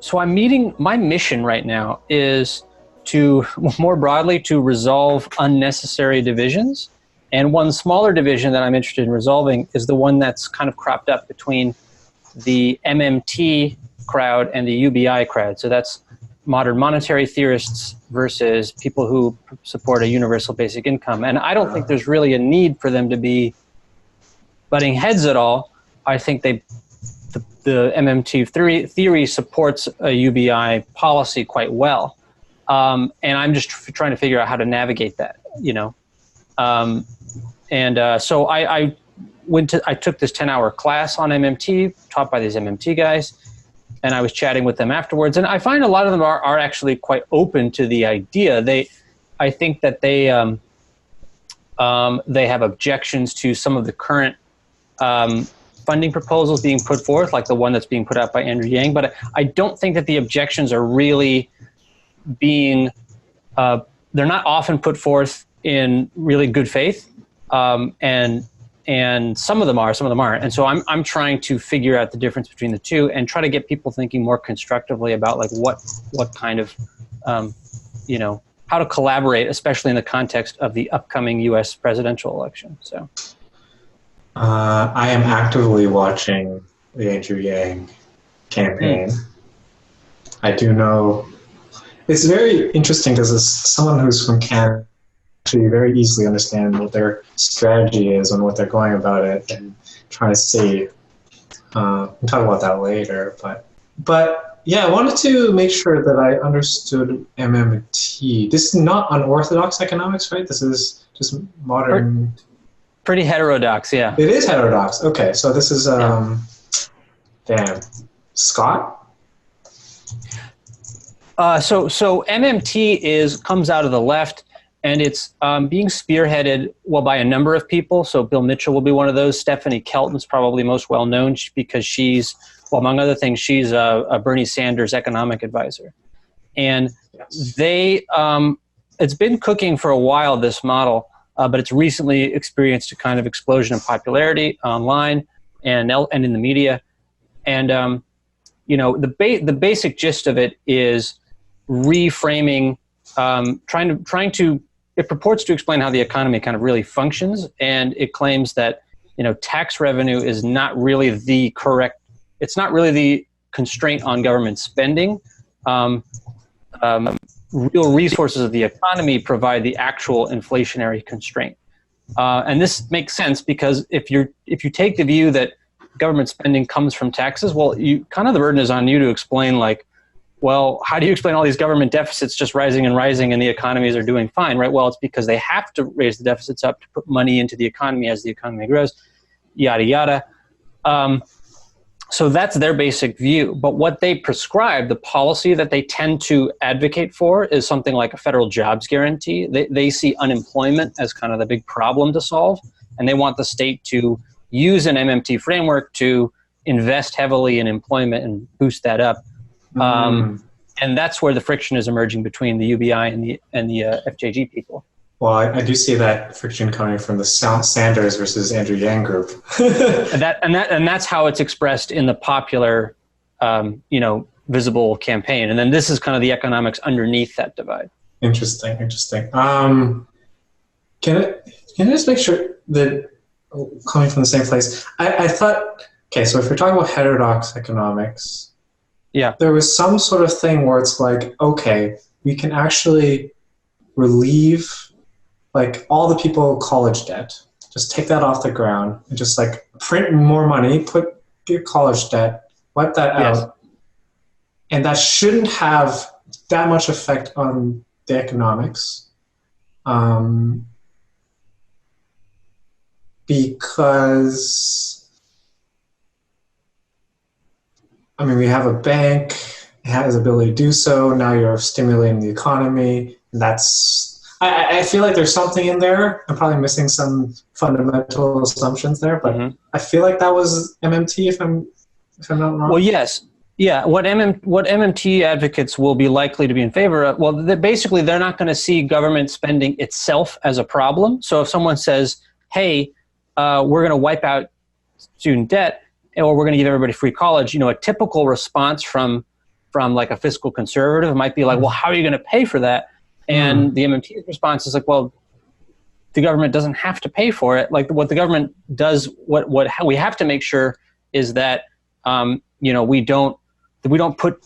So my mission right now is to, more broadly, to resolve unnecessary divisions. And one smaller division that I'm interested in resolving is the one that's kind of cropped up between the MMT crowd and the UBI crowd. So that's modern monetary theorists versus people who support a universal basic income. And I don't think there's really a need for them to be butting heads at all. I think the MMT theory supports a UBI policy quite well. And I'm just trying to figure out how to navigate that, you know. So I took this 10-hour class on MMT taught by these MMT guys, and I was chatting with them afterwards. And I find a lot of them are actually quite open to the idea. I think that they have objections to some of the current funding proposals being put forth, like the one that's being put out by Andrew Yang. But I don't think that the objections are really being, they're not often put forth in really good faith. And some of them are, some of them aren't. And so I'm trying to figure out the difference between the two and try to get people thinking more constructively about like what kind of, you know, how to collaborate, especially in the context of the upcoming U.S. presidential election. So, I am actively watching the Andrew Yang campaign. I do know it's very interesting because as someone who's from Canada, actually very easily understand what their strategy is and what they're going about it and trying to see. We'll talk about that later, but yeah, I wanted to make sure that I understood MMT. This is not unorthodox economics, right? This is just modern. Pretty heterodox, yeah. It is heterodox. Okay, so this is damn, Scott. So MMT comes out of the left. And it's being spearheaded, well, by a number of people. So Bill Mitchell will be one of those. Stephanie Kelton's probably most well known because she's, well, among other things, she's a Bernie Sanders economic advisor. And it's been cooking for a while, this model, but it's recently experienced a kind of explosion of popularity online and in the media. And, you know, the basic gist of it is reframing, trying to it purports to explain how the economy kind of really functions, and it claims that, you know, tax revenue is not really the constraint on government spending. Real resources of the economy provide the actual inflationary constraint. And this makes sense because if you take the view that government spending comes from taxes, well, the burden is on you to explain, like, well, how do you explain all these government deficits just rising and rising and the economies are doing fine, right? Well, it's because they have to raise the deficits up to put money into the economy as the economy grows, yada, yada. So that's their basic view. But what they prescribe, the policy that they tend to advocate for, is something like a federal jobs guarantee. They see unemployment as kind of the big problem to solve, and they want the state to use an MMT framework to invest heavily in employment and boost that up. And that's where the friction is emerging between the UBI and the FJG people. Well, I do see that friction coming from the Sanders versus Andrew Yang group. and that's how it's expressed in the popular, you know, visible campaign. And then this is kind of the economics underneath that divide. Interesting. Can I just make sure that coming from the same place? I thought, okay, so if we're talking about heterodox economics. Yeah. There was some sort of thing where it's like, okay, we can actually relieve like all the people college debt, just take that off the ground and just like print more money, put your college debt, wipe that out. And that shouldn't have that much effect on the economics. Because I mean, we have a bank, it has the ability to do so. Now you're stimulating the economy. I feel like there's something in there. I'm probably missing some fundamental assumptions there, but I feel like that was MMT if I'm not wrong. Well, yes. Yeah. What MMT advocates will be likely to be in favor of, well, basically they're not going to see government spending itself as a problem. So if someone says, hey, we're going to wipe out student debt, or we're going to give everybody free college, you know, a typical response from from like a fiscal conservative might be like, well, how are you going to pay for that? And the MMT response is like, well, the government doesn't have to pay for it. Like what the government does, what we have to make sure is that we don't put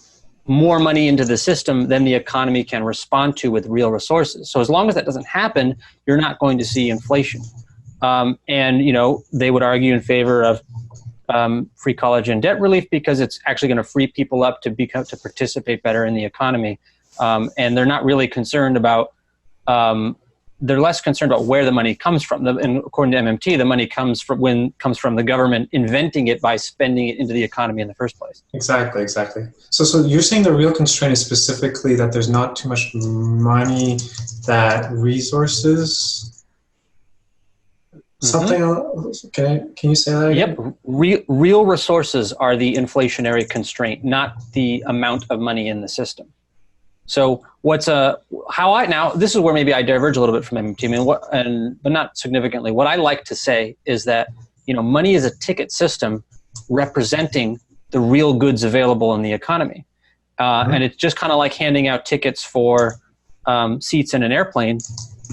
more money into the system than the economy can respond to with real resources. So as long as that doesn't happen, you're not going to see inflation. And they would argue in favor of free college and debt relief because it's actually going to free people up to participate better in the economy. And they're not really concerned about. They're less concerned about where the money comes from. And according to MMT, the money comes from the government inventing it by spending it into the economy in the first place. Exactly. So you're saying the real constraint is specifically that there's not too much money, that resources. Something else? Can you say that again? Yep. Real resources are the inflationary constraint, not the amount of money in the system. So now this is where maybe I diverge a little bit from MMT, but not significantly. What I like to say is that, money is a ticket system representing the real goods available in the economy. And it's just kind of like handing out tickets for seats in an airplane.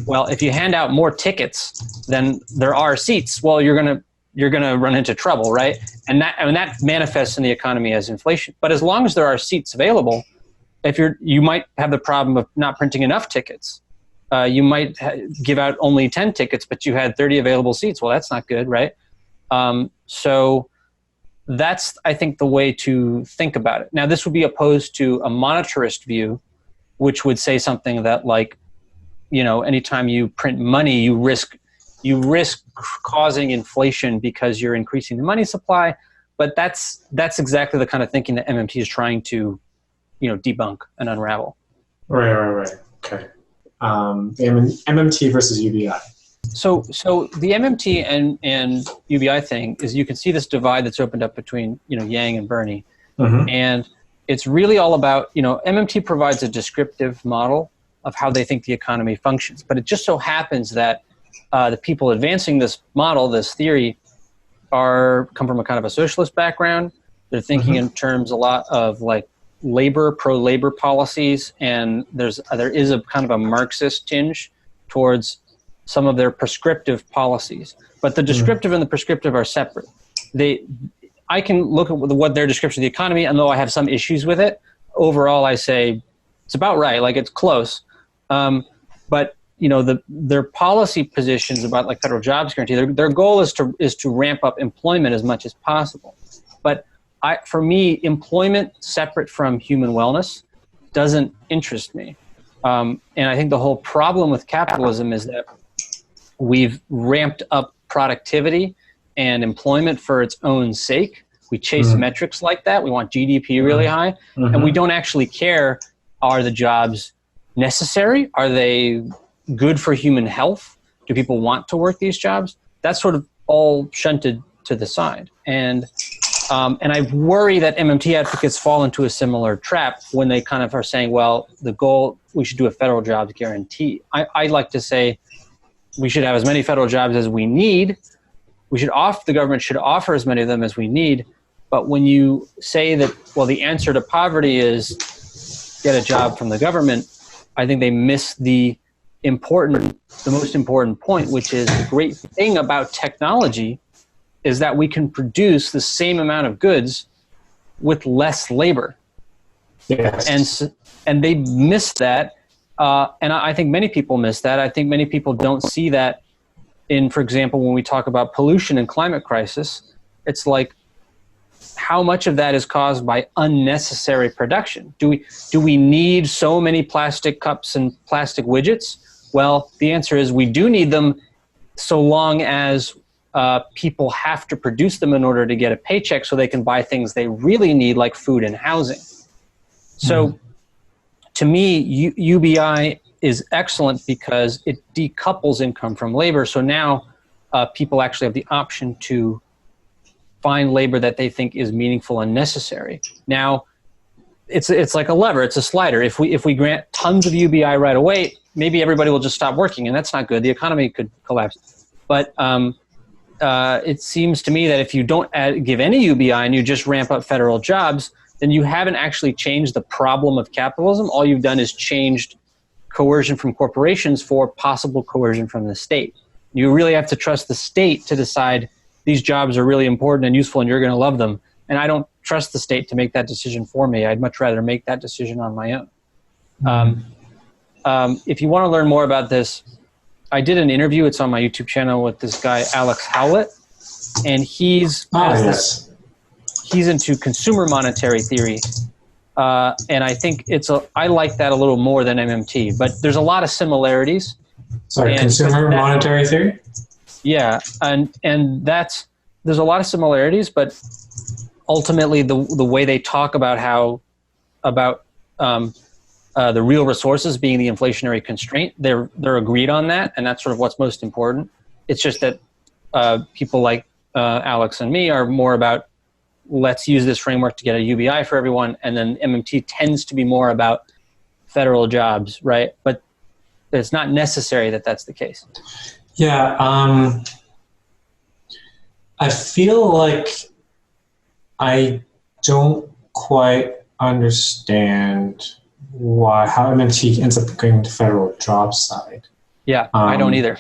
Well, if you hand out more tickets than there are seats, well, you're gonna run into trouble, right? And that manifests in the economy as inflation. But as long as there are seats available, you might have the problem of not printing enough tickets. You might give out only 10 tickets, but you had 30 available seats. Well, that's not good, right? So that's, I think, the way to think about it. Now, this would be opposed to a monetarist view, which would say something that like, anytime you print money, you risk causing inflation because you're increasing the money supply. But that's exactly the kind of thinking that MMT is trying to debunk and unravel. Right. Okay. The MMT versus UBI. So the MMT and UBI thing is, you can see this divide that's opened up between Yang and Bernie, and it's really all about MMT provides a descriptive model of how they think the economy functions, but it just so happens that the people advancing this model, this theory, come from a kind of a socialist background. They're thinking in terms a lot of like pro-labor policies, and there is a kind of a Marxist tinge towards some of their prescriptive policies. But the descriptive and the prescriptive are separate. I can look at what their description of the economy, and though I have some issues with it, overall I say it's about right, like it's close. But their policy positions about like federal jobs guarantee, their goal is to ramp up employment as much as possible. But for me, employment separate from human wellness doesn't interest me. And I think the whole problem with capitalism is that we've ramped up productivity and employment for its own sake. We chase metrics like that. We want GDP really high. And we don't actually care, are the jobs necessary? Are they good for human health? Do people want to work these jobs? That's sort of all shunted to the side. And I worry that MMT advocates fall into a similar trap when they kind of are saying, well, the goal, we should do a federal jobs guarantee. I like to say we should have as many federal jobs as we need. The government should offer as many of them as we need. But when you say that, well, the answer to poverty is get a job from the government, I think they miss the most important point, which is the great thing about technology is that we can produce the same amount of goods with less labor. Yes. And they miss that. And I think many people miss that. I think many people don't see that for example, when we talk about pollution and climate crisis, it's like, how much of that is caused by unnecessary production? Do we need so many plastic cups and plastic widgets? Well, the answer is we do need them so long as people have to produce them in order to get a paycheck so they can buy things they really need, like food and housing. So to me, UBI is excellent because it decouples income from labor. So now people actually have the option to find labor that they think is meaningful and necessary. Now, it's like a lever, it's a slider. If we grant tons of UBI right away, maybe everybody will just stop working, and that's not good. The economy could collapse. But it seems to me that if you don't give any UBI and you just ramp up federal jobs, then you haven't actually changed the problem of capitalism. All you've done is changed coercion from corporations for possible coercion from the state. You really have to trust the state to decide these jobs are really important and useful and you're going to love them. And I don't trust the state to make that decision for me. I'd much rather make that decision on my own. If you want to learn more about this, I did an interview. It's on my YouTube channel with this guy, Alex Howlett. And he's into consumer monetary theory. And I think I like that a little more than MMT, but there's a lot of similarities. Sorry, consumer monetary theory? Yeah, and there's a lot of similarities, but ultimately the way they talk about the real resources being the inflationary constraint, they're agreed on that, and that's sort of what's most important. It's just that people like Alex and me are more about let's use this framework to get a UBI for everyone, and then MMT tends to be more about federal jobs, right? But it's not necessary that that's the case. Yeah, I feel like I don't quite understand how MMT ends up going to federal job side. Yeah, I don't either.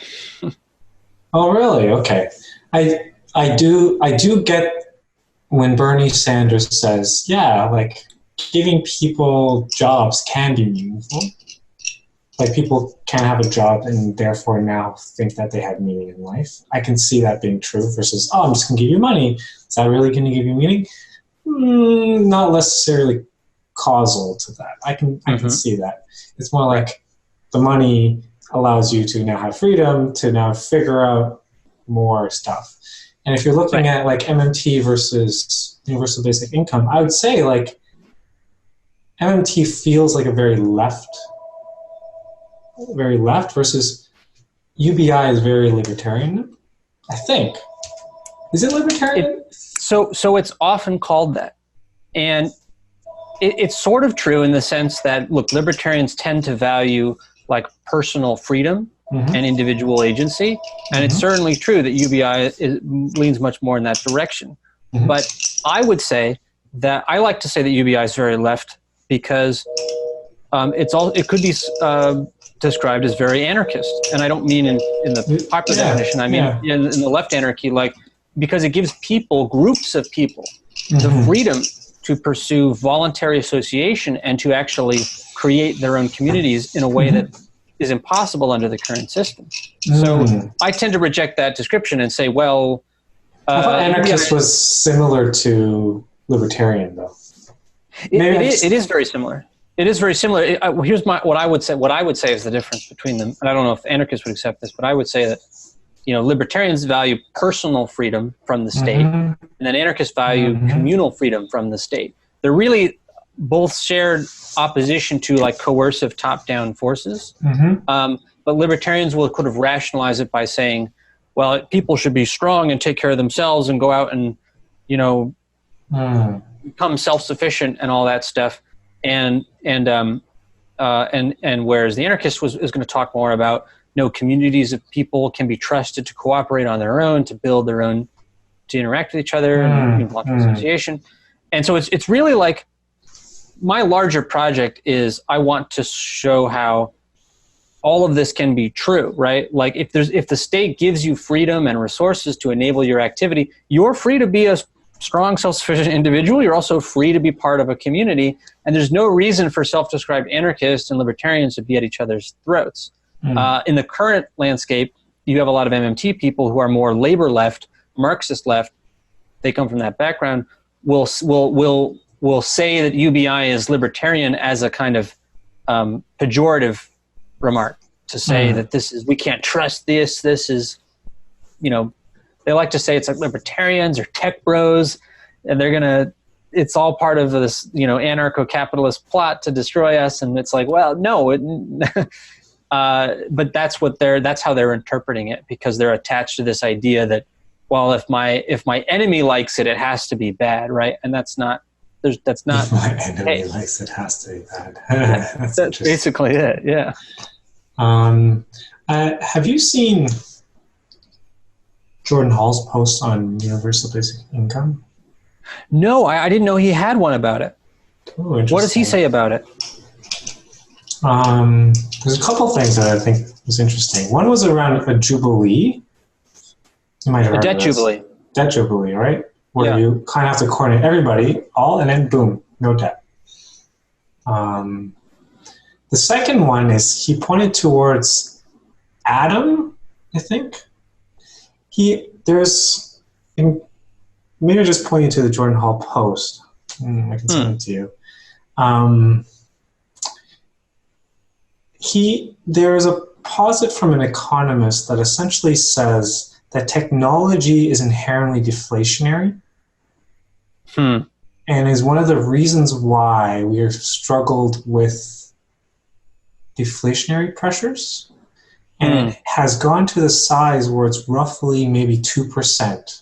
Oh, really? Okay. I do get when Bernie Sanders says, yeah, like giving people jobs can be meaningful. Like people can have a job and therefore now think that they have meaning in life. I can see that being true versus, oh, I'm just going to give you money. Is that really going to give you meaning? Not necessarily causal to that. I can see that. It's more like the money allows you to now have freedom to now figure out more stuff. And if you're looking at like MMT versus universal basic income, I would say like MMT feels like a very left versus UBI is very libertarian, I think. Is it libertarian? So it's often called that. And it's sort of true in the sense that, look, libertarians tend to value like personal freedom and individual agency. And it's certainly true that UBI leans much more in that direction. But I would say that I like to say that UBI is very left because it could be described as very anarchist. And I don't mean in the popular definition. I mean in the left anarchy, like because it gives groups of people, the freedom to pursue voluntary association and to actually create their own communities in a way that is impossible under the current system. So I tend to reject that description and say, well... I thought anarchist was similar to libertarian, though. It is very similar. It is very similar. Here's what I would say. What I would say is the difference between them. And I don't know if anarchists would accept this, but I would say that libertarians value personal freedom from the state, and then anarchists value communal freedom from the state. They're really both shared opposition to like coercive top-down forces. But libertarians will kind of rationalize it by saying, well, people should be strong and take care of themselves and go out and, become self-sufficient and all that stuff. And whereas the anarchist is going to talk more about, communities of people can be trusted to cooperate on their own, to build their own, to interact with each other, and voluntary association. And so it's really like, my larger project is I want to show how all of this can be true, right? Like if the state gives you freedom and resources to enable your activity, you're free to be a strong, self-sufficient individual. You're also free to be part of a community. And there's no reason for self-described anarchists and libertarians to be at each other's throats. In the current landscape, you have a lot of MMT people who are more labor left, Marxist left. They come from that background. Will say that UBI is libertarian as a kind of pejorative remark, to say that we can't trust this. This is, they like to say it's like libertarians or tech bros, and it's all part of this, anarcho-capitalist plot to destroy us. And it's like, well, no, but that's how they're interpreting it, because they're attached to this idea that, well, if my enemy likes it, it has to be bad, right? And that's not. If my enemy likes it, has to be bad. That's basically it. Yeah. Have you seen Jordan Hall's post on universal basic income? No, I didn't know he had one about it. Oh, What does he say about it? There's a couple things that I think was interesting. One was around a jubilee. You might have heard A debt of this. jubilee. Debt jubilee, right? Where Yeah. you kind of have to coordinate everybody, all, and then boom, no debt. The second one is he pointed towards Adam, I think. Maybe just pointing to the Jordan Hall post. I can send it to you. There is a posit from an economist that essentially says that technology is inherently deflationary. And is one of the reasons why we have struggled with deflationary pressures. And it has gone to the size where it's roughly maybe 2%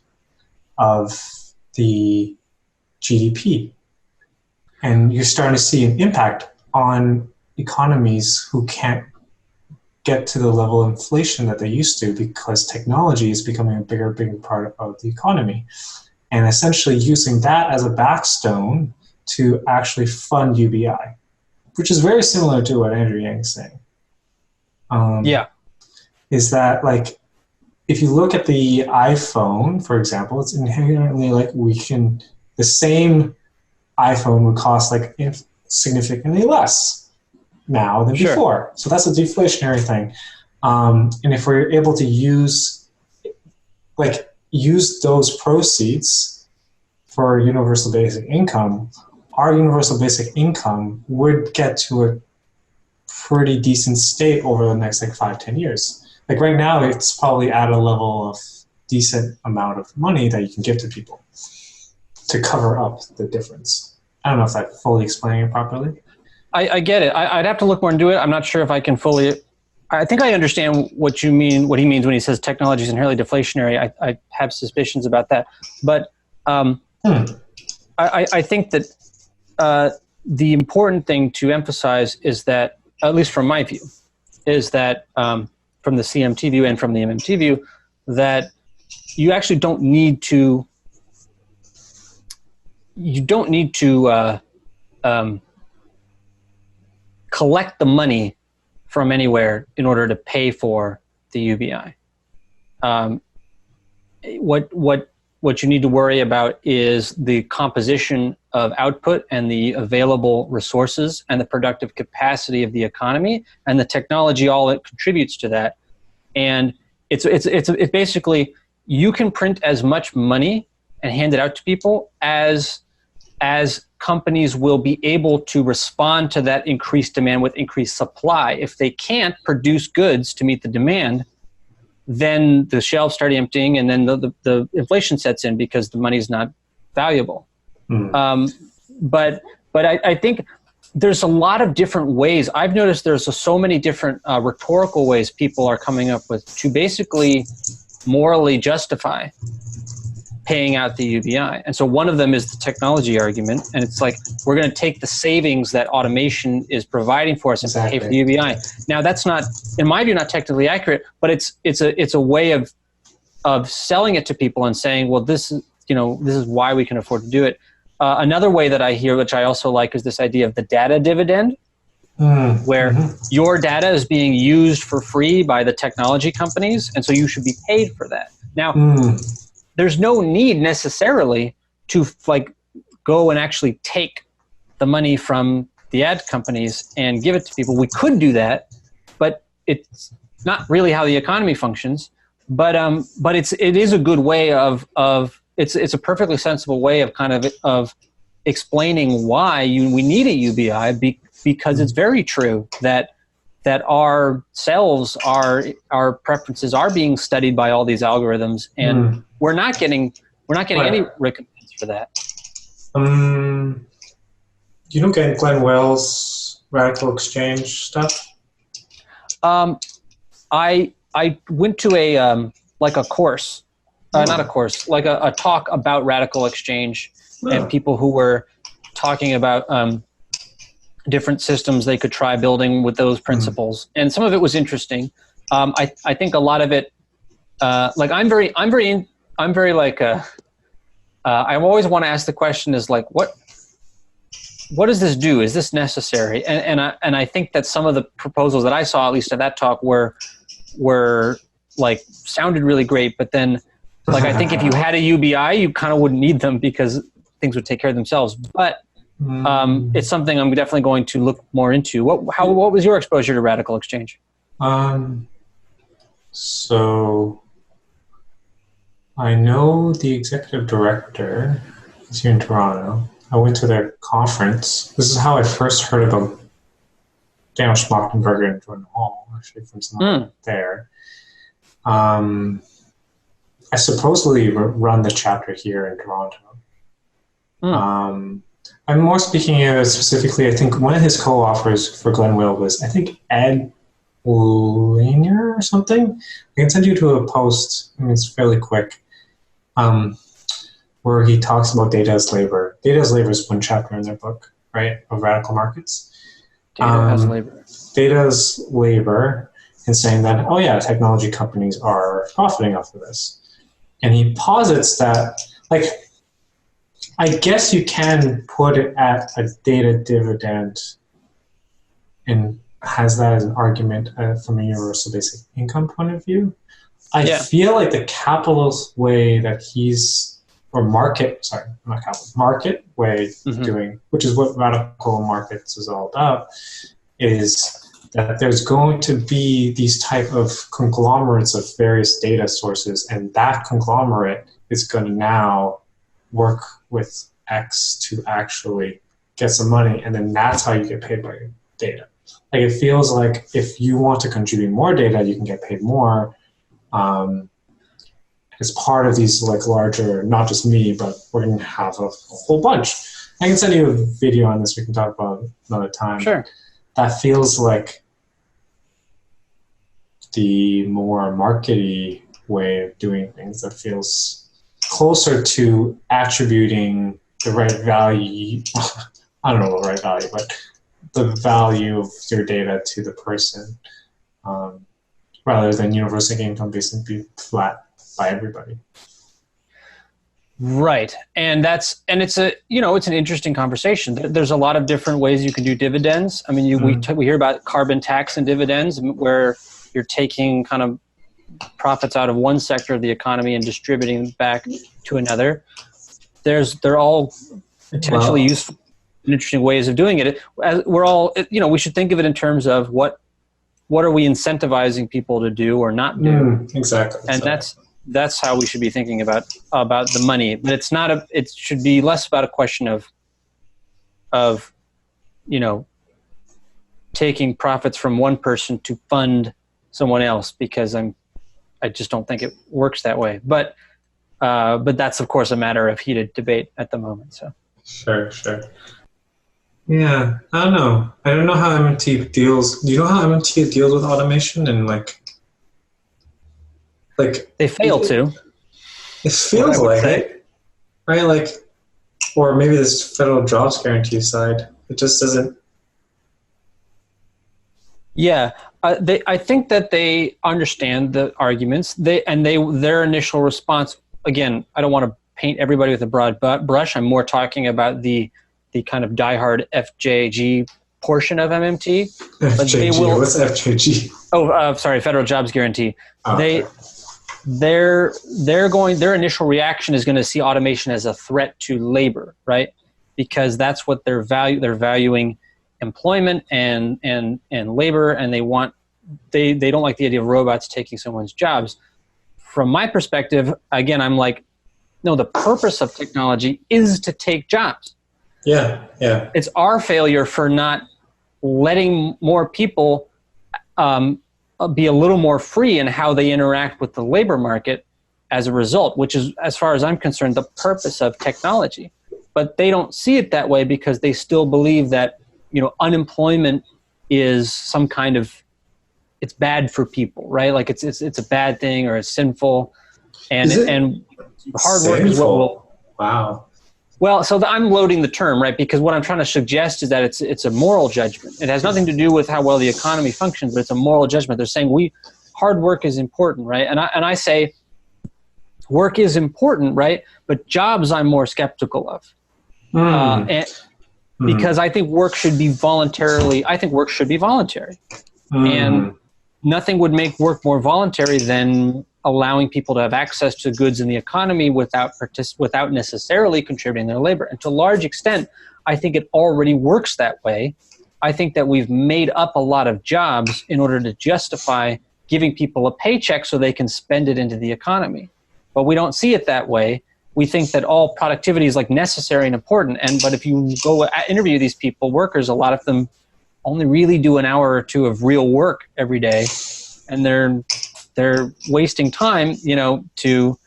of the GDP. And you're starting to see an impact on economies who can't get to the level of inflation that they used to because technology is becoming a bigger part of the economy. And essentially using that as a backstone to actually fund UBI, which is very similar to what Andrew Yang is saying. Is that like, if you look at the iPhone, for example, it's inherently like the same iPhone would cost like significantly less now than before. So that's a deflationary thing. And if we're able to use those proceeds for universal basic income, our universal basic income would get to a pretty decent state over the next 5-10 years. Like right now, it's probably at a level of decent amount of money that you can give to people to cover up the difference. I don't know if I'm fully explaining it properly. I get it. I'd have to look more into it. I'm not sure if I can fully. I think I understand what you mean. What he means when he says technology is inherently deflationary. I have suspicions about that, but I think that the important thing to emphasize is that, at least from my view, is that from the CMT view and from the MMT view, that you actually don't need to. You don't need to collect the money from anywhere in order to pay for the UBI. What you need to worry about is the composition of output and the available resources and the productive capacity of the economy and the technology, all that contributes to that. And it's basically, you can print as much money and hand it out to people as companies will be able to respond to that increased demand with increased supply. If they can't produce goods to meet the demand, then the shelves start emptying, and then the inflation sets in because the money is not valuable. But I think there's a lot of different ways. I've noticed there's so many different rhetorical ways people are coming up with to basically morally justify paying out the UBI. And so one of them is the technology argument. And it's like, we're going to take the savings that automation is providing for us and pay for the UBI. Now, that's not, in my view, not technically accurate, but it's a way of selling it to people and saying, well, this is why we can afford to do it. Another way that I hear, which I also like, is this idea of the data dividend, where your data is being used for free by the technology companies, and so you should be paid for that. Now, there's no need necessarily to go and actually take the money from the ad companies and give it to people. We could do that, but it's not really how the economy functions. But it is a good way of it's a perfectly sensible way of explaining why we need a UBI, because it's very true that our selves, our preferences are being studied by all these algorithms, and we're not getting any recompense for that. You don't get Glenn Wells' radical exchange stuff? I went to a course, not a course, like a talk about radical exchange, and people who were talking about different systems they could try building with those principles. And some of it was interesting. I think a lot of it, I always want to ask the question is what what does this do? Is this necessary? And I think that some of the proposals that I saw, at least at that talk, were like sounded really great, but then like I think if you had a UBI, you kind of wouldn't need them because things would take care of themselves. But it's something I'm definitely going to look more into. What was your exposure to radical exchange? So I know the executive director is here in Toronto. I went to their conference. This is how I first heard about Daniel Schmachtenberger and Jordan Hall, actually, from someone there. I supposedly run the chapter here in Toronto. I'm more speaking specifically, I think one of his co-authors for Glenn Will was, I think, Ed Lanier or something. I can send you to a post, I mean, it's fairly quick, where he talks about data as labor. Data as labor is one chapter in their book, right, of radical markets. Data as labor. Data as labor, and saying that, oh yeah, technology companies are profiting off of this. And he posits that, like, I guess you can put it at a data dividend and has that as an argument from a universal basic income point of view. I feel like the capitalist way that market way of doing, which is what radical markets is all about, is that there's going to be these type of conglomerates of various data sources, and that conglomerate is going to now work with X to actually get some money, and then that's how you get paid by your data. Like, it feels like if you want to contribute more data, you can get paid more. As part of these like larger, not just me, but we're going to have a whole bunch. I can send you a video on this. We can talk about it another time. Sure. That feels like the more markety way of doing things. That feels closer to attributing the right value. I don't know what right value, but the value of your data to the person, rather than universal income basically be flat by everybody. Right. And it's an interesting conversation. There's a lot of different ways you can do dividends. I mean, we hear about carbon tax and dividends, where you're taking kind of profits out of one sector of the economy and distributing them back to another. They're all potentially useful and interesting ways of doing it. We're all, we should think of it in terms of what are we incentivizing people to do or not do? Exactly. And that's how we should be thinking about the money. But it should be less about a question of taking profits from one person to fund someone else, because I just don't think it works that way. But that's of course a matter of heated debate at the moment. So sure. Yeah, I don't know. I don't know how MMT deals. Do you know how MMT deals with automation and like they fail to? It feels like it, right? Like, or maybe this federal jobs guarantee side, it just doesn't. Yeah, I think that they understand the arguments. Their initial response. Again, I don't want to paint everybody with a broad brush. I'm more talking about the kind of diehard FJG portion of MMT. FJG. What's FJG? Oh, sorry, federal jobs guarantee. Okay. Their initial reaction is going to see automation as a threat to labor, right? Because that's what they're valuing employment and labor, and they don't like the idea of robots taking someone's jobs. From my perspective, again, I'm like, no, the purpose of technology is to take jobs. Yeah. It's our failure for not letting more people be a little more free in how they interact with the labor market as a result, which is, as far as I'm concerned, the purpose of technology. But they don't see it that way because they still believe that, unemployment is some kind of, it's bad for people, right? Like it's a bad thing or it's sinful, and hard work is what will. Wow. Well, so I'm loading the term, right? Because what I'm trying to suggest is that it's a moral judgment. It has nothing to do with how well the economy functions, but it's a moral judgment. They're saying hard work is important, right? And I say work is important, right? But jobs I'm more skeptical of. because I think work should be voluntary. And nothing would make work more voluntary than allowing people to have access to goods in the economy without necessarily contributing their labor. And to a large extent, I think it already works that way. I think that we've made up a lot of jobs in order to justify giving people a paycheck so they can spend it into the economy. But we don't see it that way. We think that all productivity is like necessary and important. But if you go interview these people, workers, a lot of them only really do an hour or two of real work every day, and they're wasting time, to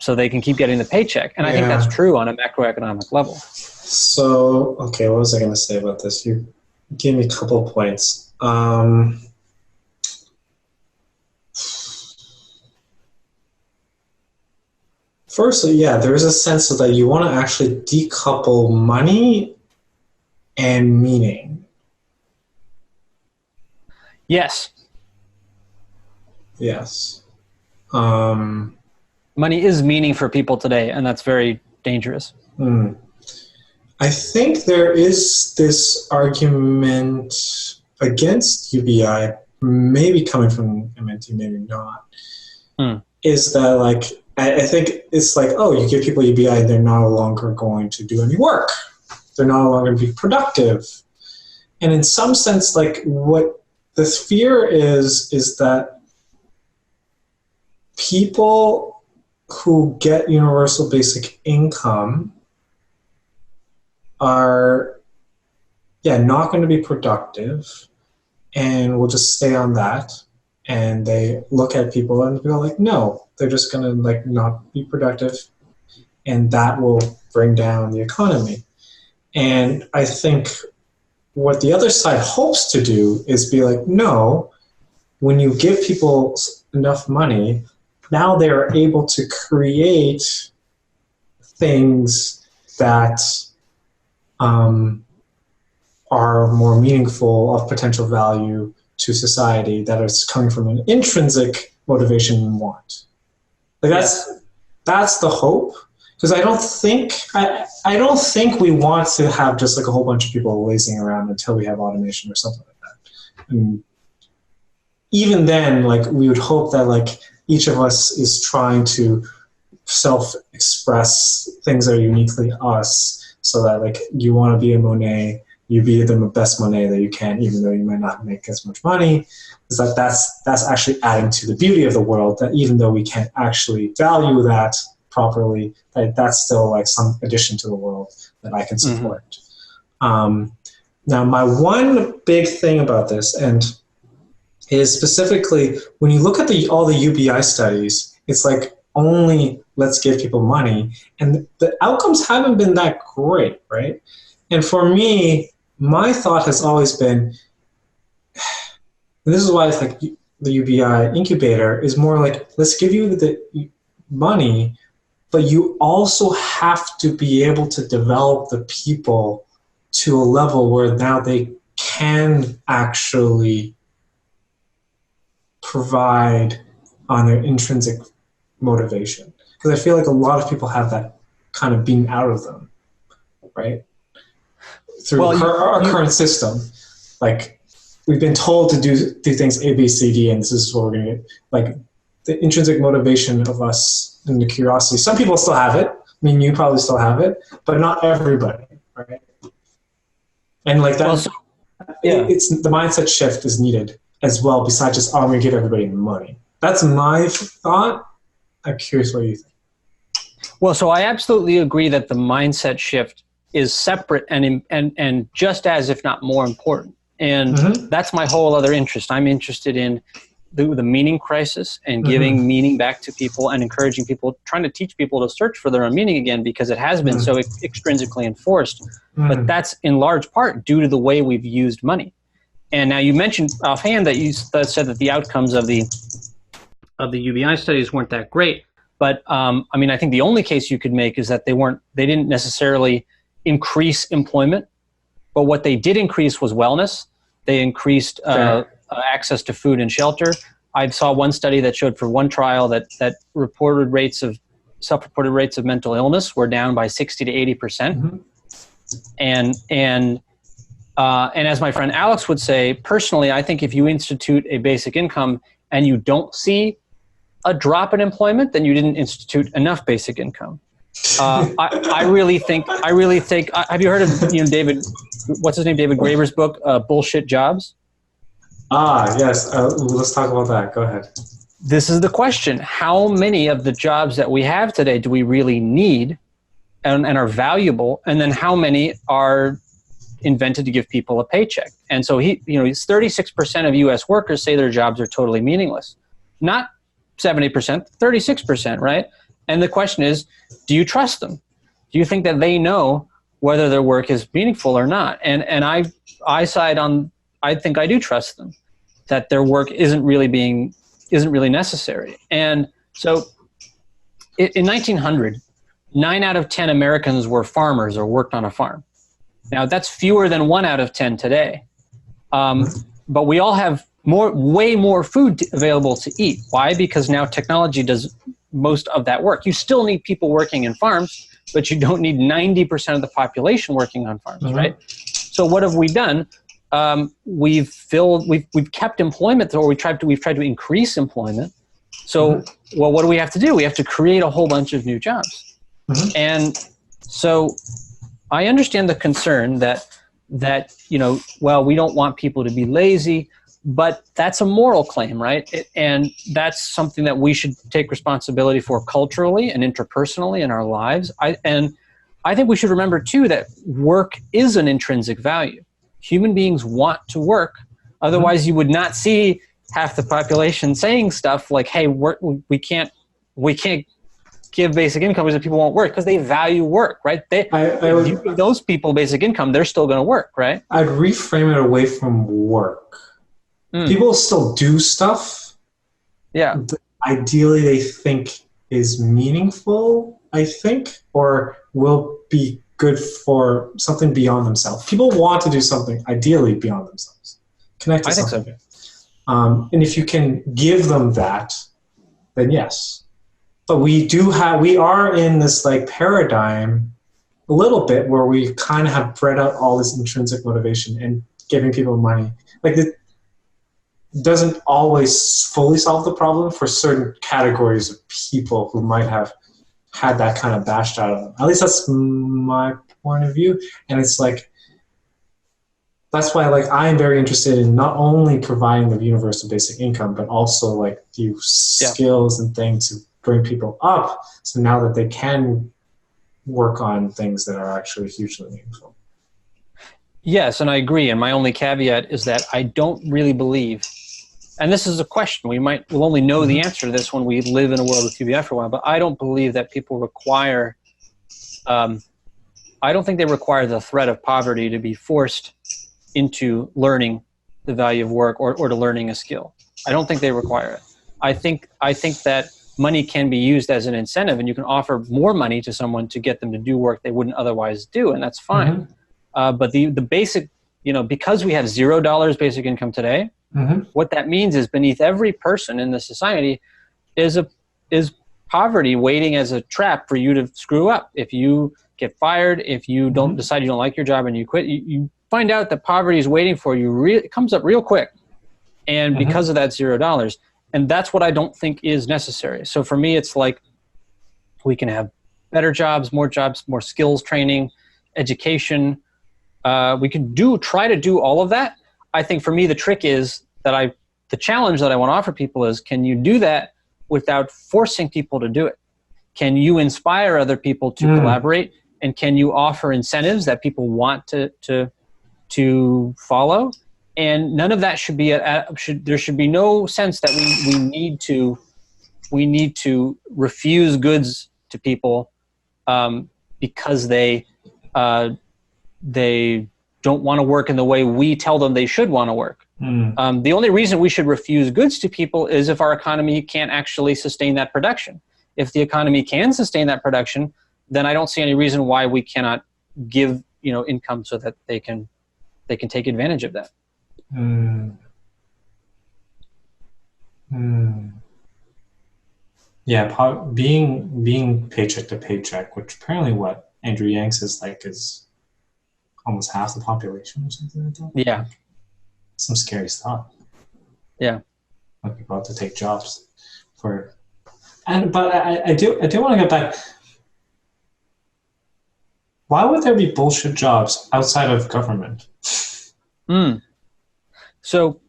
so they can keep getting the paycheck. And I think that's true on a macroeconomic level. So, okay, what was I going to say about this? You gave me a couple of points. Firstly, there is a sense that you want to actually decouple money and meaning. Yes. Money is meaning for people today, and that's very dangerous. I think there is this argument against UBI, maybe coming from MMT, maybe not, is that I think it's you give people UBI and they're no longer going to do any work. They're no longer going to be productive. And in some sense, what the fear is that people who get universal basic income are, not going to be productive and will just stay on that. And they look at people and go no, they're just going to not be productive, and that will bring down the economy. And I think what the other side hopes to do is be no, when you give people enough money, now they're able to create things that are more meaningful, of potential value to society, that is coming from an intrinsic motivation and want. That's the hope. Because I don't think we want to have just a whole bunch of people lazing around until we have automation or something like that. And even then, we would hope that each of us is trying to self-express things that are uniquely us, so that you want to be a Monet, you be the best Monet that you can, even though you might not make as much money. Is that's actually adding to the beauty of the world, that even though we can't actually value that properly, that's still some addition to the world that I can support. Now, my one big thing about this, and is specifically when you look at all the UBI studies, it's only let's give people money, and the outcomes haven't been that great, right? And for me, my thought has always been, and this is why it's the UBI incubator is more let's give you the money, but you also have to be able to develop the people to a level where now they can actually provide on their intrinsic motivation. Because I feel a lot of people have that kind of being out of them, right? Through our current system. We've been told to do things A, B, C, D, and this is what we're going to get. The intrinsic motivation of us and the curiosity. Some people still have it. I mean, you probably still have it, but not everybody, right? And that, it's the mindset shift is needed as well, besides just, I'm going to give everybody money. That's my thought. I'm curious what you think. Well, so I absolutely agree that the mindset shift is separate and just as, if not more important. And that's my whole other interest. I'm interested in the meaning crisis and giving meaning back to people and encouraging people, trying to teach people to search for their own meaning again, because it has been so extrinsically enforced. But that's in large part due to the way we've used money. And now you mentioned offhand that you said that the outcomes of the UBI studies weren't that great. But I think the only case you could make is that they didn't necessarily increase employment, but what they did increase was wellness. They increased access to food and shelter. I saw one study that showed for one trial that self-reported rates of mental illness were down by 60 to 80%. And as my friend Alex would say, personally, I think if you institute a basic income and you don't see a drop in employment, then you didn't institute enough basic income. I really think. Have you heard of David? What's his name? David Graeber's book, "Bullshit Jobs." Yes. Let's talk about that. Go ahead. This is the question: how many of the jobs that we have today do we really need, and are valuable? And then how many are invented to give people a paycheck? And so he's 36% of U.S. workers say their jobs are totally meaningless. Not 70%, 36%, right? And the question is, do you trust them? Do you think that they know whether their work is meaningful or not? And I side on, I think I do trust them, that their work isn't really necessary. And so in 1900, 9 out of 10 Americans were farmers or worked on a farm. Now that's fewer than 1 out of 10 today. But we all have way more food available to eat. Why? Because now technology does most of that work. You still need people working in farms, but you don't need 90% of the population working on farms, right? So what have we done? We've kept employment, or we've tried to increase employment. So, well, what do we have to do? We have to create a whole bunch of new jobs. And so I understand the concern that well, we don't want people to be lazy, but that's a moral claim, right? And that's something that we should take responsibility for culturally and interpersonally in our lives. I think we should remember too that work is an intrinsic value. Human beings want to work. Otherwise, you would not see half the population saying stuff like, "Hey, we can't give basic income because people won't work," because they value work, right? If you give those people basic income, they're still going to work, right? I'd reframe it away from work. People still do stuff. Yeah. Ideally, they think is meaningful, I think, or will be good for something beyond themselves. People want to do something ideally beyond themselves. Connect to something. I think so. And if you can give them that, then yes. But we are in this like paradigm a little bit where we kind of have bred out all this intrinsic motivation and giving people money. Like it doesn't always fully solve the problem for certain categories of people who might have had that kind of bashed out of them. At least that's my point of view. And it's like, that's why like I am very interested in not only providing the universal basic income, but also like the skills and things to bring people up, so now that they can work on things that are actually hugely meaningful. Yes, and I agree. And my only caveat is that I don't really believe, and this is a question, we'll only know the answer to this when we live in a world of QBI for a while, but I don't believe that people require, I don't think they require the threat of poverty to be forced into learning the value of work or to learning a skill. I don't think they require it. I think that money can be used as an incentive, and you can offer more money to someone to get them to do work they wouldn't otherwise do, and that's fine. But the basic, because we have $0 basic income today, what that means is beneath every person in the society is poverty waiting as a trap for you to screw up. If you get fired, if you don't decide you don't like your job and you quit, you find out that poverty is waiting for you. It comes up real quick, and because of that $0. And that's what I don't think is necessary. So for me, it's like we can have better jobs, more skills training, education. We can try to do all of that. I think for me, the trick is the challenge that I want to offer people is, can you do that without forcing people to do it? Can you inspire other people to collaborate? And can you offer incentives that people want to follow? And none of that should be there should be no sense that we need to refuse goods to people because they don't want to work in the way we tell them they should want to work. The only reason we should refuse goods to people is if our economy can't actually sustain that production. If the economy can sustain that production, then I don't see any reason why we cannot give income so that they can take advantage of that. Yeah, being paycheck to paycheck, which apparently what Andrew Yang says is almost half the population or something like that. Yeah. Some scary stuff. Yeah. When people have to take jobs for, but I do want to get back. Why would there be bullshit jobs outside of government? So,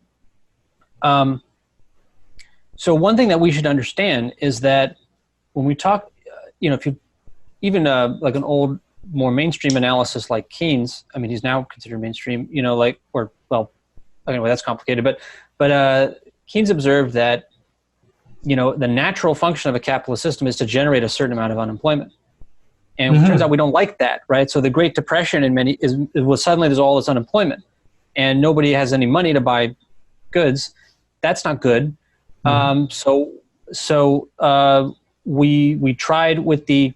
so one thing that we should understand is that when we talk, if you even like an old, more mainstream analysis like Keynes, I mean, he's now considered mainstream, anyway, that's complicated, but Keynes observed that, the natural function of a capitalist system is to generate a certain amount of unemployment. And it turns out we don't like that, right? So the Great Depression was suddenly there's all this unemployment and nobody has any money to buy goods. That's not good. So we tried with the,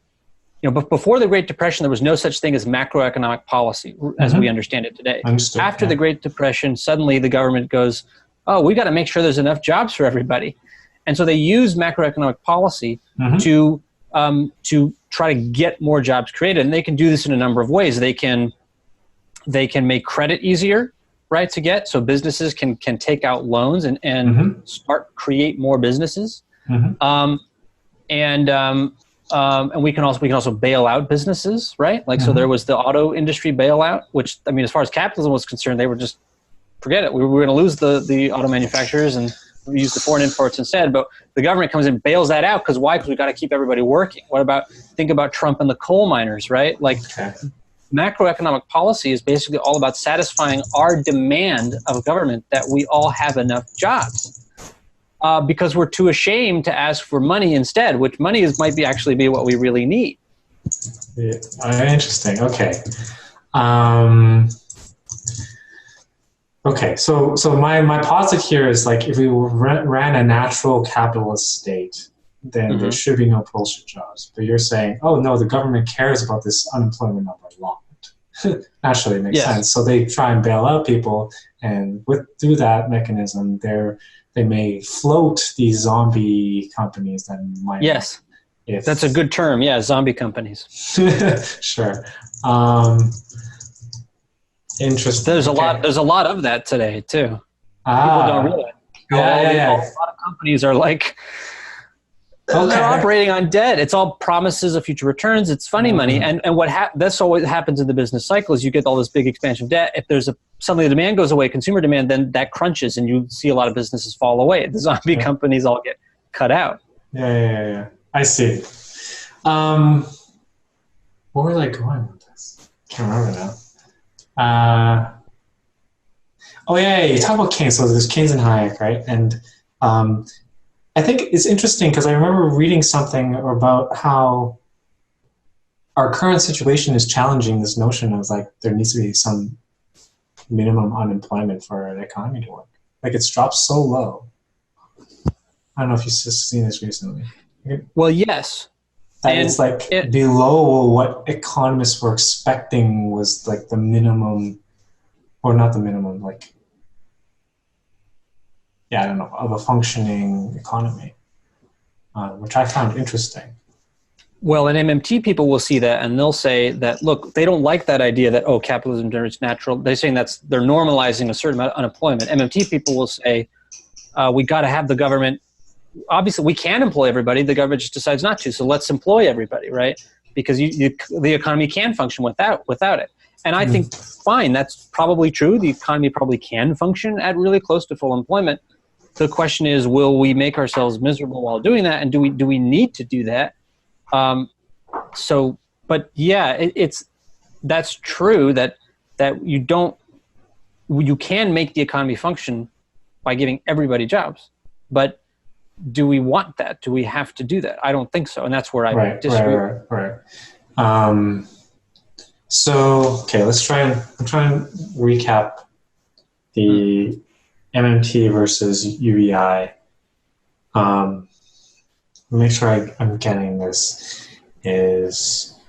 but before the Great Depression, there was no such thing as macroeconomic policy as we understand it today. After the Great Depression, suddenly the government goes, oh, we got to make sure there's enough jobs for everybody. And so they use macroeconomic policy to try to get more jobs created. And they can do this in a number of ways. They can make credit easier, right, to get. So businesses can take out loans and create more businesses. And we can also bail out businesses, right? Like, so there was the auto industry bailout, which, I mean, as far as capitalism was concerned, they were just, forget it. We were going to lose the auto manufacturers and we use the foreign imports instead. But the government comes in and bails that out. Because why? Because we got to keep everybody working. Think about Trump and the coal miners, right? Like, macroeconomic policy is basically all about satisfying our demand of government that we all have enough jobs. Because we're too ashamed to ask for money instead, which money might actually be what we really need. Yeah. Interesting. Okay. Okay. So my posit here is, like, if we ran a natural capitalist state, then there should be no bullshit jobs. But you're saying, oh no, the government cares about this unemployment number a lot. Naturally, it makes sense. So they try and bail out people, and through that mechanism, they may float these zombie companies that might. Yes, that's a good term. Yeah, zombie companies. Sure. Interesting. There's a lot of that today too. People don't realize. A lot of companies are like, they're operating on debt. It's all promises of future returns. It's funny money. And that's always happens in the business cycle is you get all this big expansion of debt. If suddenly the demand goes away, consumer demand, then that crunches and you see a lot of businesses fall away. The zombie companies all get cut out. Yeah. I see. Where was I going with this? Can't remember now. You talk about Keynes. So there's Keynes and Hayek, right? And I think it's interesting because I remember reading something about how our current situation is challenging this notion of, like, there needs to be some minimum unemployment for an economy to work. Like, it's dropped so low. I don't know if you've seen this recently. Well, yes. And it's like below what economists were expecting was, like, the minimum, or not the minimum, like, I don't know, of a functioning economy, which I found interesting. Well, and MMT people will see that and they'll say that, look, they don't like that idea that, capitalism generates natural. They're saying they're normalizing a certain amount of unemployment. MMT people will say, we got to have the government. Obviously, we can employ everybody. The government just decides not to. So let's employ everybody, right? Because the economy can function without it. And I think, fine, that's probably true. The economy probably can function at really close to full employment. The question is, will we make ourselves miserable while doing that? And do we need to do that? That's true that you can make the economy function by giving everybody jobs, but do we want that? Do we have to do that? I don't think so. And that's where I disagree. Right. So, let's try and recap the MMT versus UBI. Make sure I'm getting this. Is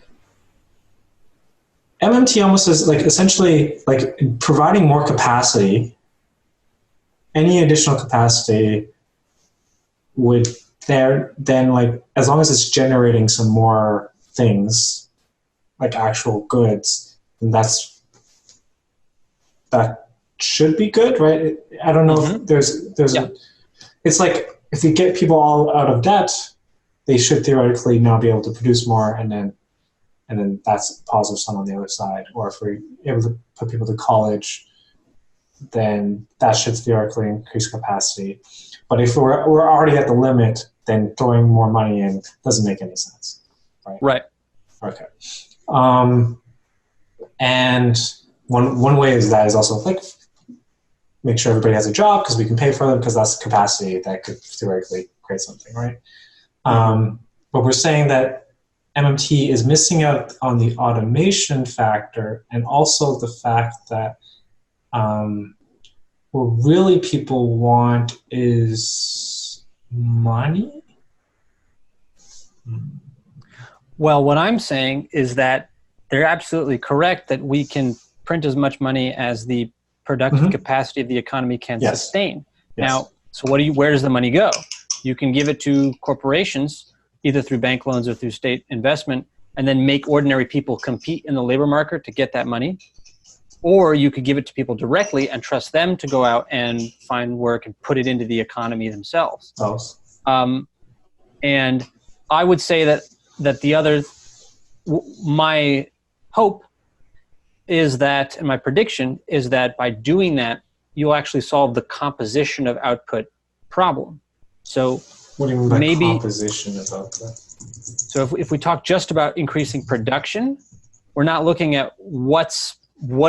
MMT almost is like essentially like providing more capacity. Any additional capacity would then, like, as long as it's generating some more things, like actual goods, then that's that should be good, right? I don't know if there's it's like if you get people all out of debt, they should theoretically now be able to produce more, and then that's a positive sum on the other side. Or if we're able to put people to college, then that should theoretically increase capacity. But if we're already at the limit, then throwing more money in doesn't make any sense, right? Right. Okay. And one way is that is also like make sure everybody has a job because we can pay for them because that's capacity that could theoretically create something, right? But we're saying that MMT is missing out on the automation factor and also the fact that what really people want is money. Well, what I'm saying is that they're absolutely correct that we can print as much money as the productive capacity of the economy can sustain. Yes. Now, so where does the money go? You can give it to corporations, either through bank loans or through state investment, and then make ordinary people compete in the labor market to get that money. Or you could give it to people directly and trust them to go out and find work and put it into the economy themselves. And I would say that the other, my hope is that, and my prediction is that by doing that, you'll actually solve the composition of output problem. So what do you mean by composition of output? So if we talk just about increasing production, we're not looking at what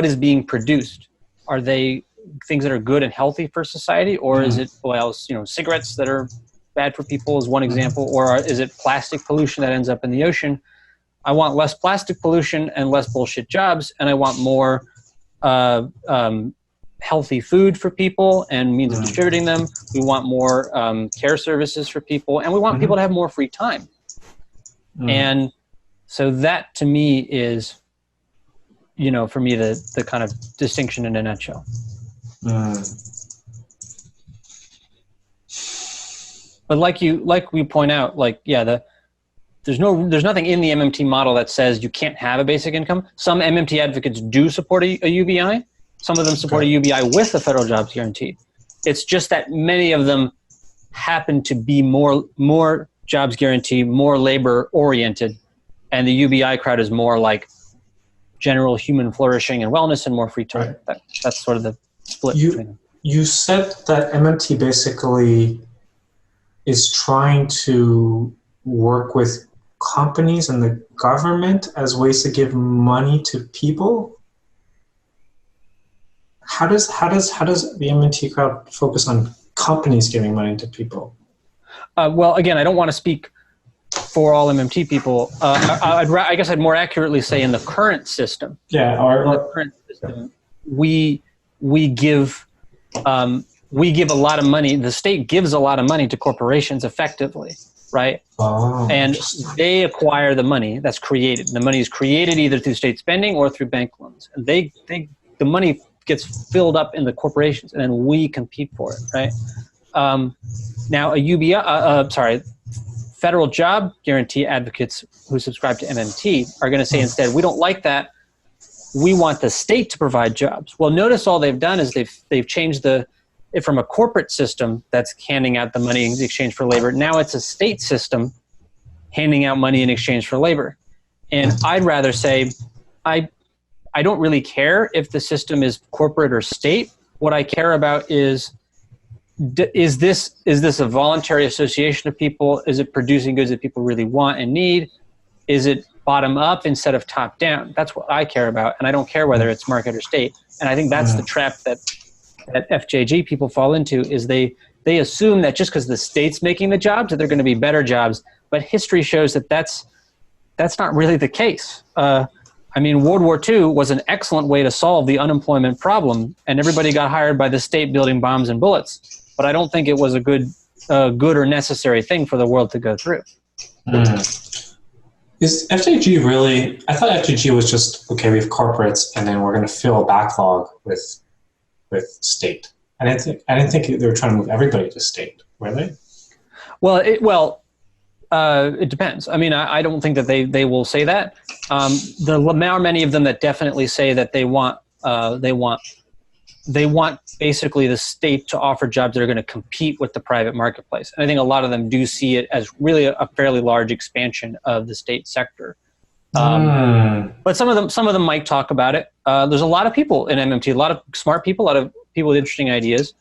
is being produced. Are they things that are good and healthy for society, or is it, cigarettes that are bad for people is one example, or is it plastic pollution that ends up in the ocean? I want less plastic pollution and less bullshit jobs, and I want more healthy food for people and means of distributing them. We want more care services for people, and we want people to have more free time. And so that, to me, is, for me, the kind of distinction in a nutshell. But like we point out, there's nothing in the MMT model that says you can't have a basic income. Some MMT advocates do support a UBI. Some of them support a UBI with a federal jobs guarantee. It's just that many of them happen to be more jobs guarantee, more labor oriented, and the UBI crowd is more like general human flourishing and wellness and more free time. Right. That's sort of the split between them. You said that MMT basically is trying to work with companies and the government as ways to give money to people. How does the MMT crowd focus on companies giving money to people? Well, again, I don't want to speak for all MMT people. I guess I'd more accurately say in the current system. We give a lot of money. The state gives a lot of money to corporations effectively, right? And they acquire the money that's created. The money is created either through state spending or through bank loans, and the money gets filled up in the corporations, and then we compete for it, right? Now, federal job guarantee advocates who subscribe to MMT are going to say instead, we don't like that. We want the state to provide jobs. Well, notice all they've done is they've changed it from a corporate system that's handing out the money in exchange for labor. Now it's a state system handing out money in exchange for labor. And I'd rather say, I don't really care if the system is corporate or state. What I care about is this a voluntary association of people? Is it producing goods that people really want and need? Is it bottom up instead of top down? That's what I care about, and I don't care whether it's market or state. And I think that's the trap that FJG people fall into, is they assume that just because the state's making the jobs that they're going to be better jobs. But history shows that that's not really the case. World War II was an excellent way to solve the unemployment problem, and everybody got hired by the state building bombs and bullets. But I don't think it was a good or necessary thing for the world to go through. Is FJG really? I thought FJG was just okay. We have corporates, and then we're going to fill a backlog with state. I didn't think they were trying to move everybody to state, were they? Well, it depends. I don't think that they will say that. There are many of them that definitely say that they want they want basically the state to offer jobs that are going to compete with the private marketplace. And I think a lot of them do see it as really a fairly large expansion of the state sector. But some of them might talk about it. There's a lot of people in MMT, a lot of smart people, a lot of people with interesting ideas,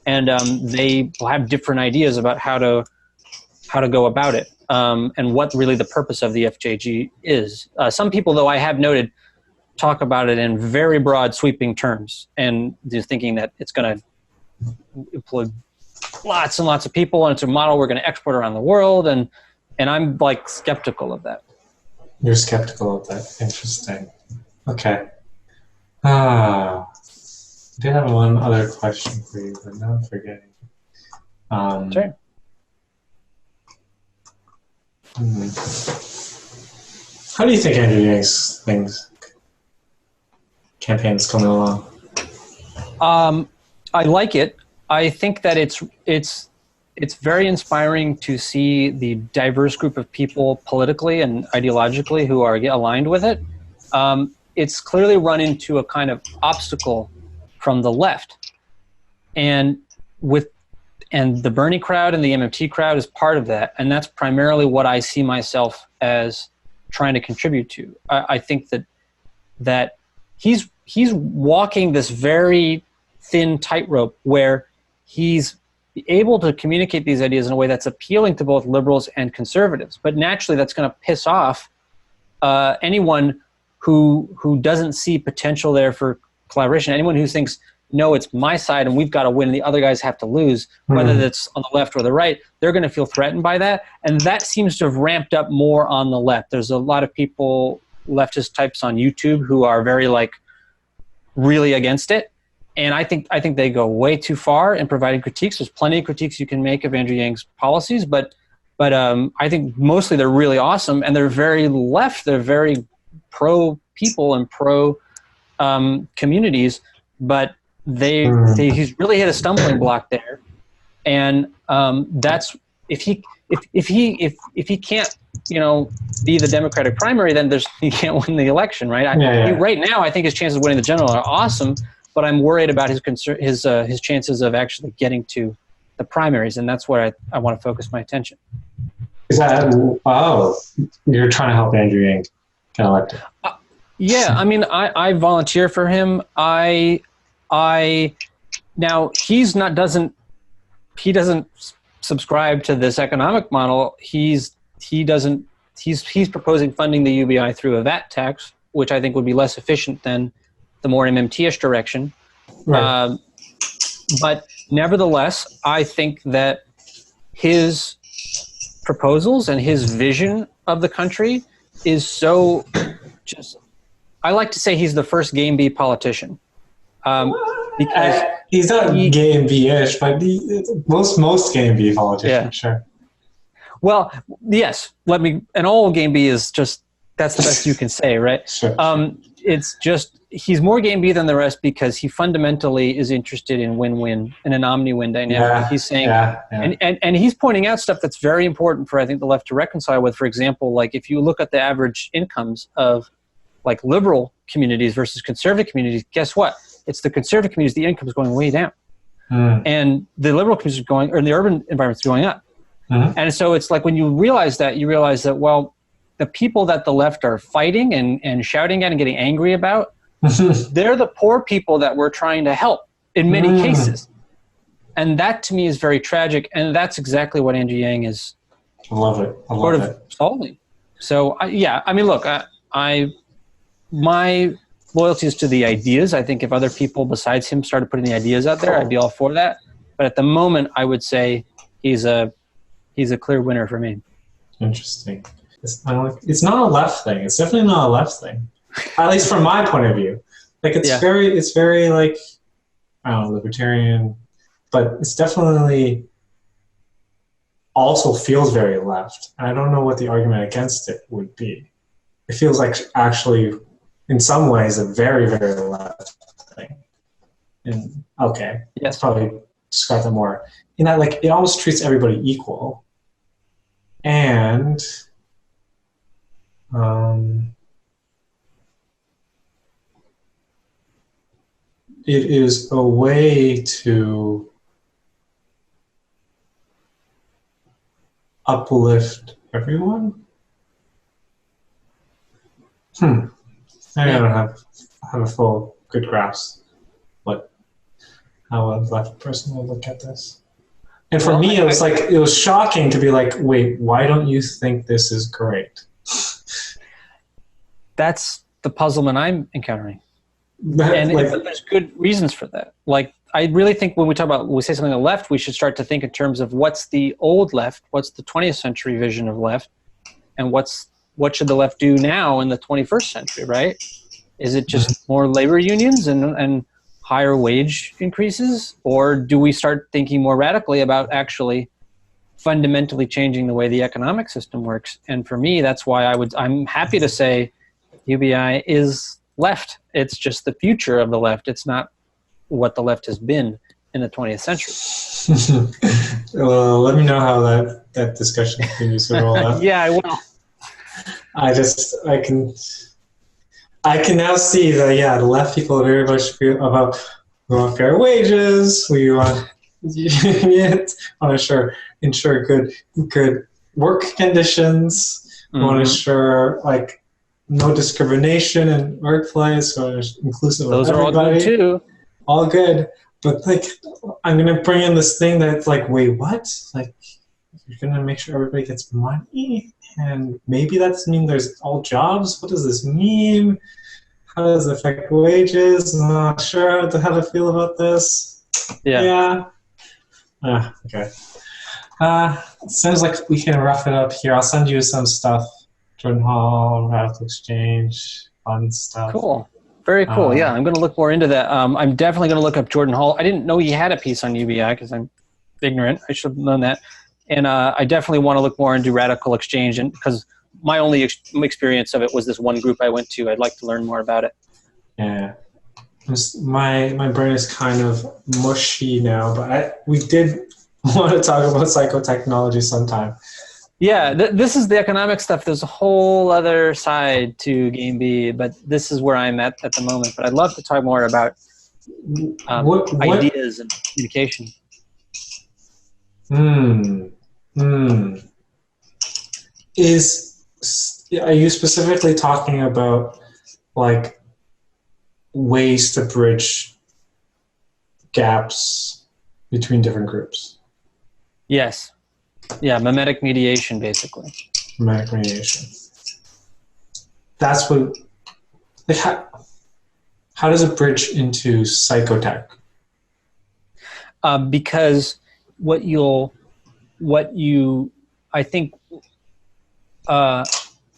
and they will have different ideas about how to go about it, and what really the purpose of the FJG is. Some people, though, I have noted, talk about it in very broad, sweeping terms, and they're thinking that it's going to employ lots and lots of people, and it's a model we're going to export around the world, and I'm like skeptical of that. You're skeptical of that. Interesting. Okay. I did have one other question for you, but now I'm forgetting. Sure. How do you think Andrew Yang's campaign is coming along? I like it. I think that it's very inspiring to see the diverse group of people politically and ideologically who are aligned with it. It's clearly run into a kind of obstacle from the left, and the Bernie crowd and the MMT crowd is part of that, and that's primarily what I see myself as trying to contribute to. I think that he's walking this very thin tightrope where he's able to communicate these ideas in a way that's appealing to both liberals and conservatives, but naturally that's going to piss off anyone who doesn't see potential there for collaboration. Anyone who thinks, no, it's my side and we've got to win and the other guys have to lose, whether that's on the left or the right, they're going to feel threatened by that. And that seems to have ramped up more on the left. There's a lot of people, leftist types on YouTube, who are very really against it. And I think they go way too far in providing critiques. There's plenty of critiques you can make of Andrew Yang's policies, but I think mostly they're really awesome, and they're very left. They're very pro people and pro communities, but he's really hit a stumbling block there. And that's if he can't be the Democratic primary, then he can't win the election, right? Right now, I think his chances of winning the general are awesome, but I'm worried about his chances of actually getting to the primaries, and that's where I want to focus my attention. Is that you're trying to help Andrew Yang get elected? Yeah, I mean, I volunteer for him. Now he doesn't subscribe to this economic model. He's proposing funding the UBI through a VAT tax, which I think would be less efficient than the more MMT-ish direction. Right. But nevertheless, I think that his proposals and his vision of the country is so I like to say he's the first Game B politician. Because he's not Game B-ish, but most Game B politicians, sure. Well, yes, an old Game B is just, that's the best you can say, right? Sure. It's just, he's more Game B than the rest because he fundamentally is interested in win-win, in an omni-win dynamic. Yeah, he's saying, and he's pointing out stuff that's very important for, I think, the left to reconcile with. For example, if you look at the average incomes of liberal communities versus conservative communities, guess what? It's the conservative communities, the income is going way down. And the liberal communities are going, or the urban environment is going up. And so it's when you realize that, well, the people that the left are fighting and shouting at and getting angry about, they're the poor people that we're trying to help in many cases. And that to me is very tragic. And that's exactly what Andrew Yang is solving. So I mean, look, my loyalty is to the ideas. I think if other people besides him started putting the ideas out there, I'd be all for that. But at the moment, I would say he's a clear winner for me. Interesting. It's not a left thing. It's definitely not a left thing, at least from my point of view. It's very I don't know, libertarian, but it's definitely also feels very left. And I don't know what the argument against it would be. It feels actually, in some ways, a very, very left thing. And let's probably describe that more. In that, it almost treats everybody equal. And it is a way to uplift everyone. I don't have a full good grasp how a left person will look at this. And for me, it was shocking to be like, wait, why don't you think this is great? That's the puzzlement I'm encountering. And there's good reasons for that. Like, I really think when we say something on the left, we should start to think in terms of what's the old left, what's the 20th century vision of left, and what should the left do now in the 21st century, right? Is it just more labor unions and higher wage increases, or do we start thinking more radically about actually fundamentally changing the way the economic system works? And for me, that's why I'm happy to say UBI is left. It's just the future of the left. It's not what the left has been in the 20th century. Well, let me know how that discussion continues to roll out. Yeah, I will. I can now see that, the left people very much feel about, we want fair wages, we want to ensure good work conditions, we want to ensure no discrimination in workplace, or inclusive Those of everybody. Those are all good too. All good, but I'm going to bring in this thing that's wait, what? You're going to make sure everybody gets money? And maybe that doesn't mean there's all jobs. What does this mean? How does it affect wages? I'm not sure how to feel about this. Yeah. Okay. Sounds like we can rough it up here. I'll send you some stuff. Jordan Hall, Radical Exchange, fun stuff. Cool. Very cool. Yeah, I'm going to look more into that. I'm definitely going to look up Jordan Hall. I didn't know he had a piece on UBI because I'm ignorant. I should have known that. And I definitely want to look more into Radical Exchange, and because my only experience of it was this one group I went to. I'd like to learn more about it. Yeah. My brain is kind of mushy now, but we did want to talk about psychotechnology sometime. Yeah, this is the economic stuff. There's a whole other side to Game B, but this is where I'm at the moment. But I'd love to talk more about ideas and communication. Are you specifically talking about ways to bridge gaps between different groups? Yes. Yeah, mimetic mediation, basically. Mimetic mediation. That's what. How does it bridge into psychotech? Because what you I think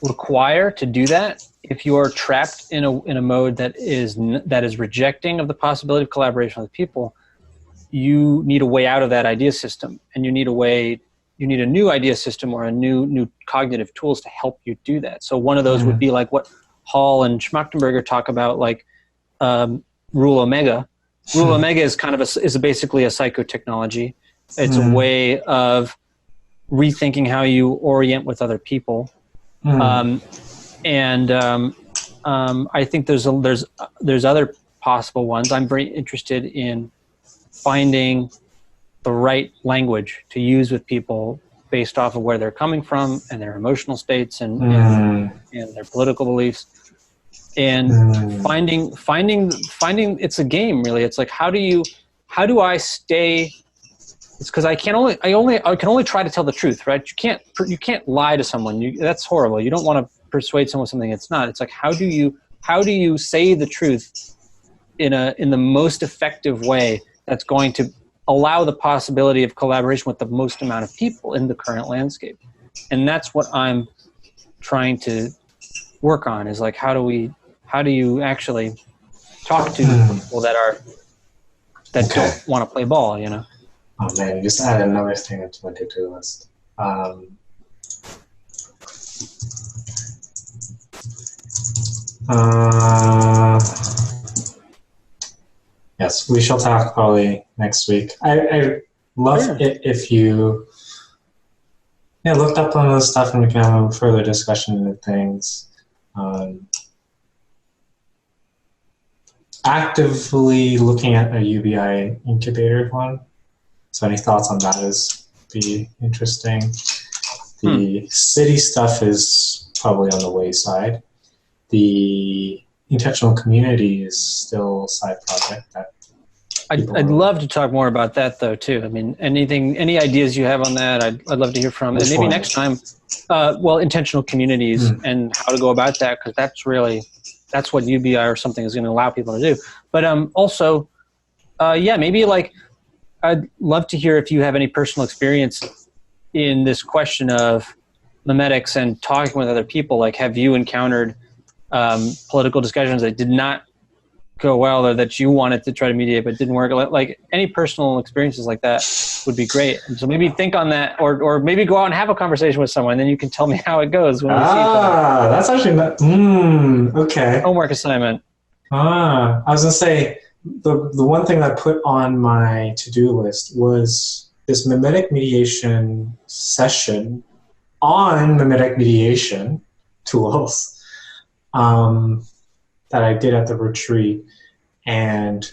require to do that, if you are trapped in a mode that is rejecting of the possibility of collaboration with people, you need a way out of that idea system, and you need a new idea system or a new cognitive tools to help you do that. So one of those would be like what Hall and Schmachtenberger talk about, like Rule Omega. Rule Omega is kind of is basically a psychotechnology. It's a way of rethinking how you orient with other people. I think there's other possible ones. I'm very interested in finding the right language to use with people based off of where they're coming from and their emotional states and their political beliefs, and finding it's a game, really. It's like, how do I stay? It's because I can only try to tell the truth, right? You can't lie to someone. That's horrible. You don't want to persuade someone something it's not. It's like, how do you say the truth in the most effective way that's going to allow the possibility of collaboration with the most amount of people in the current landscape? And that's what I'm trying to work on, is like, how do you actually talk to people that don't want to play ball, you know? Oh man, you just add another thing into my to-do list. Yes, we shall talk probably next week. I love it if you looked up on this stuff and we can have a further discussion into things. actively looking at a UBI incubator one. So any thoughts on that is be interesting. The city stuff is probably on the wayside. The intentional community is still a side project that I'd love to talk more about that though too. I mean, any ideas you have on that, I'd love to hear from. And maybe next time, intentional communities and how to go about that, because that's what UBI or something is going to allow people to do. But also, maybe like I'd love to hear if you have any personal experience in this question of memetics and talking with other people. Like, have you encountered political discussions that did not go well, or that you wanted to try to mediate but didn't work? Like any personal experiences like that would be great. And so maybe think on that, or maybe go out and have a conversation with someone, then you can tell me how it goes when we see each other. That's actually not, okay. Homework assignment. I was gonna say the one thing I put on my to-do list was this mimetic mediation session on mimetic mediation tools that I did at the retreat. And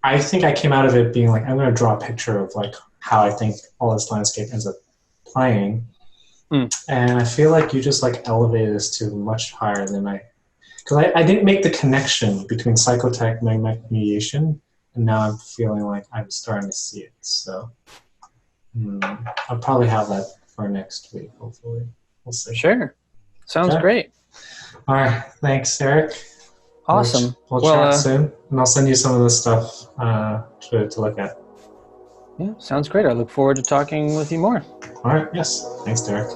I think I came out of it being like, I'm going to draw a picture of like how I think all this landscape ends up playing. And I feel like you just like elevated this to much higher than because I didn't make the connection between psychotech and mimetic mediation. And now I'm feeling like I'm starting to see it. So I'll probably have that for next week, hopefully. We'll see. Sure. Sounds great. All right. Thanks, Eric. Awesome. We'll chat soon, and I'll send you some of this stuff to look at. Yeah, sounds great. I look forward to talking with you more. All right. Yes. Thanks, Derek.